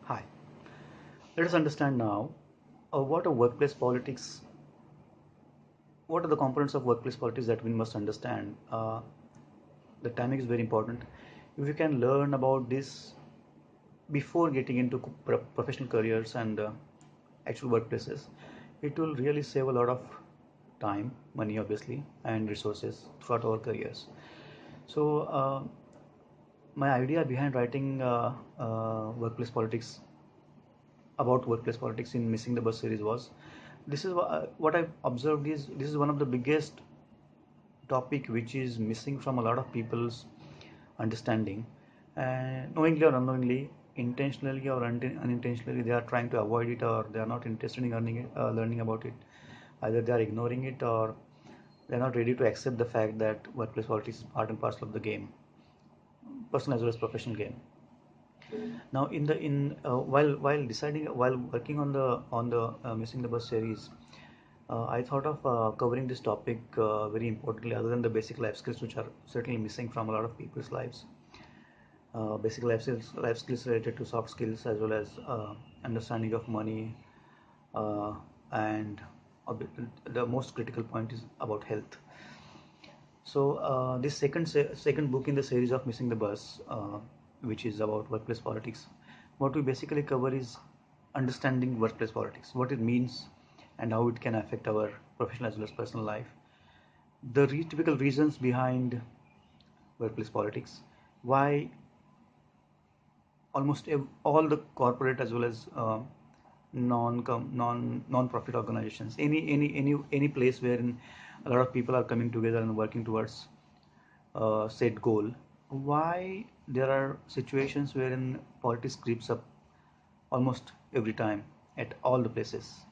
Hi, let us understand now what are workplace politics, what are the components of workplace politics that we must understand. The timing is very important. If you can learn about this before getting into professional careers and actual workplaces, it will really save a lot of time, money obviously, and resources throughout our careers. So, my idea behind writing workplace politics about workplace politics in Missing the Bus series was this is what I observed is this is one of the biggest topic which is missing from a lot of people's understanding, and knowingly or unknowingly, intentionally or unintentionally, they are trying to avoid it, or they are not interested in learning about it. Either they are ignoring it, or they are not ready to accept the fact that workplace politics is part and parcel of the game, personal as well as professional game. Now, while deciding, while working on the Missing the Bus series, I thought of covering this topic very importantly, other than the basic life skills, which are certainly missing from a lot of people's lives. Basic life skills related to soft skills, as well as understanding of money, and the most critical point is about health. So this second book in the series of Missing the Bus, which is about workplace politics, what we basically cover is understanding workplace politics, what it means, and how it can affect our professional as well as personal life. The typical reasons behind workplace politics, why almost all the corporate as well as non-profit organizations, any place wherein a lot of people are coming together and working towards set goal, why there are situations wherein politics creeps up almost every time at all the places.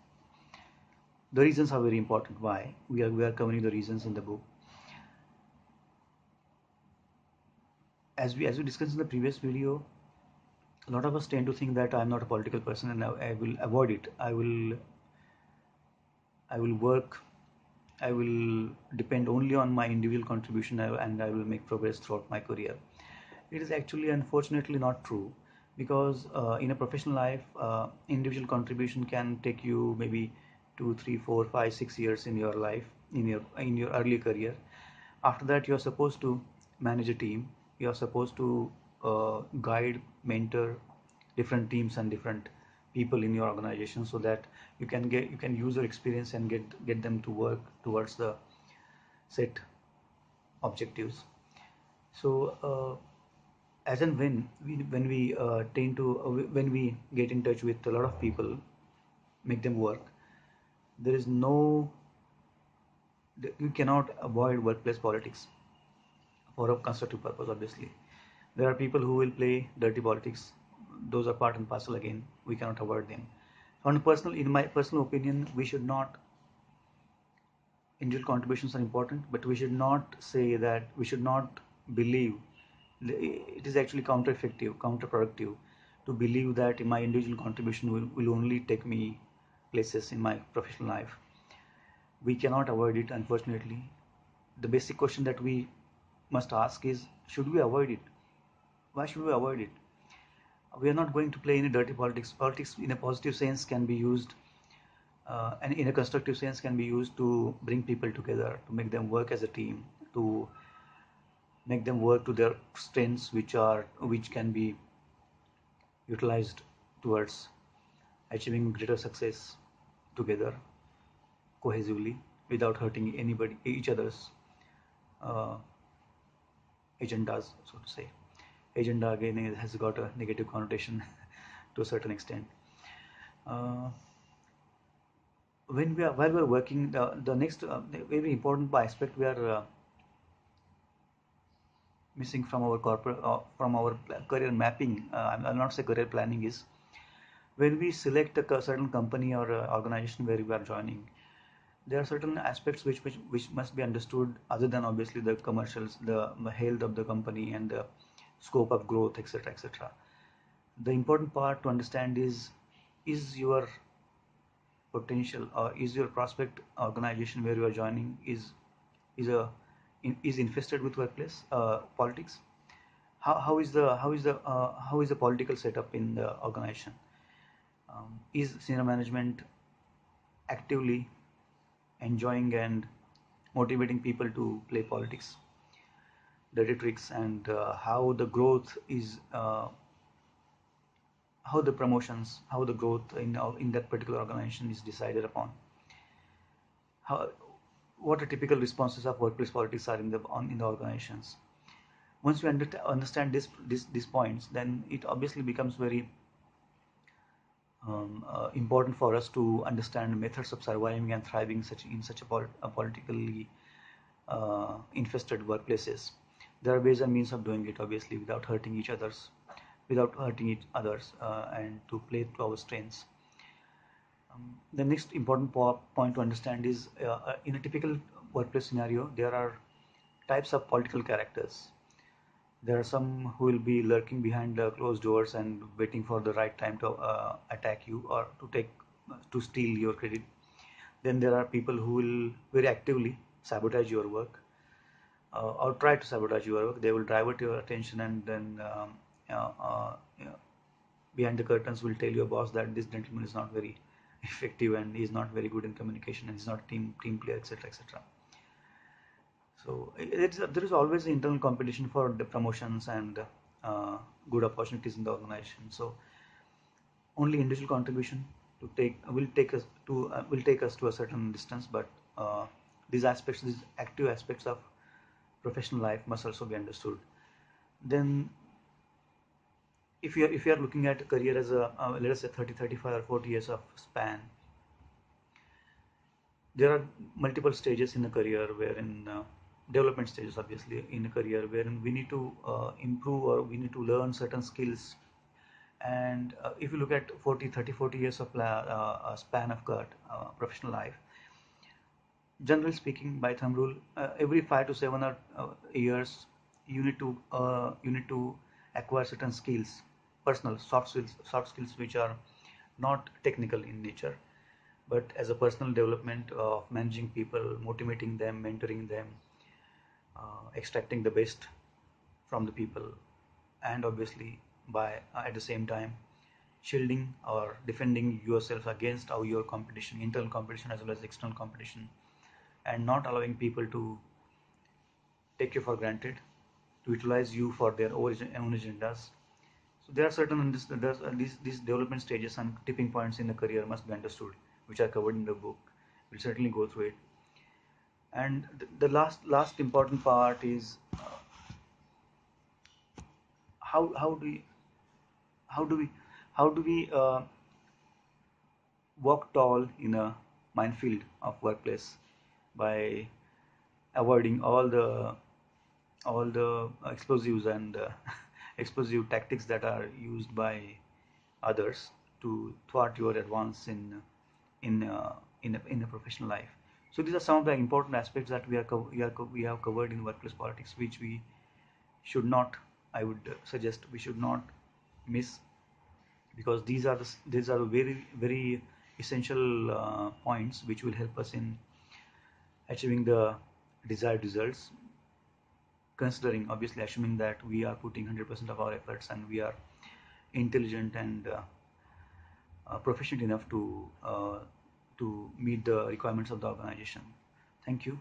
The reasons are very important. Why we are covering the reasons in the book. As we discussed in the previous video, a lot of us tend to think that I'm not a political person and I will avoid it. I will work. I will depend only on my individual contribution, and I will make progress throughout my career. It is actually, unfortunately, not true, because in a professional life, individual contribution can take you maybe 2, 3, 4, 5, 6 years in your life, in your early career. After that, you are supposed to manage a team. You are supposed to guide, mentor different teams and different people in your organization, so that you can use your experience and get them to work towards the set objectives. So as and when we get in touch with a lot of people, make them work, there is no you cannot avoid workplace politics for a constructive purpose. Obviously, there are people who will play dirty politics. Those are part and parcel. Again, we cannot avoid them. In my personal opinion, we should not, individual contributions are important, but we should not say that, we should not believe it is actually counterproductive to believe that my individual contribution will only take me places in my professional life. We cannot avoid it, unfortunately. The basic question that we must ask is, should we avoid it? Why should we avoid it? We are not going to play any dirty politics. Politics in a positive sense can be used, and in a constructive sense can be used to bring people together, to make them work as a team, to make them work to their strengths, which can be utilized towards achieving greater success together, cohesively, without hurting each other's uh, agendas, so to say. Agenda again has got a negative connotation to a certain extent. Uh, while we are working, the next very important aspect we are missing from our career mapping. I'll not say career planning, is when we select a certain company or organization where we are joining. There are certain aspects which must be understood, other than obviously the commercials, the health of the company, and the scope of growth, etc., etc. The important part to understand is your potential, or is your prospect organization where you are joining is infested with workplace politics? how is the political setup in the organization? Is senior management actively enjoying and motivating people to play politics, dirty tricks, and how the growth is, how the promotions, how the growth in that particular organization is decided upon. How, what the typical responses of workplace politics are in the organizations. Once we understand these points, then it obviously becomes very important for us to understand methods of surviving and thriving in such a politically infested workplaces. There are ways and means of doing it, obviously, without hurting each others, and to play to our strengths. The next important point to understand is, in a typical workplace scenario, there are types of political characters. There are some who will be lurking behind closed doors and waiting for the right time to attack you or to steal your credit. Then there are people who will very actively sabotage your work, or try to sabotage your work. They will divert your attention, and then uh, uh, behind the curtains will tell your boss that this gentleman is not very effective and he is not very good in communication and he's not team player, etc., etc. So there is always the internal competition for the promotions and good opportunities in the organization. So only individual contribution will take us to a certain distance, but these active aspects of professional life must also be understood. Then, if you are looking at a career as a let us say 30, 35, or 40 years of span, there are multiple stages in a career wherein development stages, obviously, in a career wherein we need to improve, or we need to learn certain skills. And if you look at 40 years of span of professional life, generally speaking, by thumb rule, every 5 to 7 years, you need to acquire certain skills, personal soft skills which are not technical in nature, but as a personal development of managing people, motivating them, mentoring them, extracting the best from the people, and obviously by at the same time shielding or defending yourself against your competition, internal competition as well as external competition, and not allowing people to take you for granted, to utilize you for their own agendas. So there are certain these development stages and tipping points in the career must be understood, which are covered in the book. We'll certainly go through it. And the last important part is, how do we how do we how do we walk tall in a minefield of workplace by avoiding all the explosives and explosive tactics that are used by others to thwart your advance in a professional life. So these are some of the important aspects that we have covered in workplace politics, which we should not, I would suggest, we should not miss, because these are very essential points which will help us in achieving the desired results, considering, obviously, assuming that we are putting 100% of our efforts and we are intelligent and proficient enough to meet the requirements of the organization. Thank you.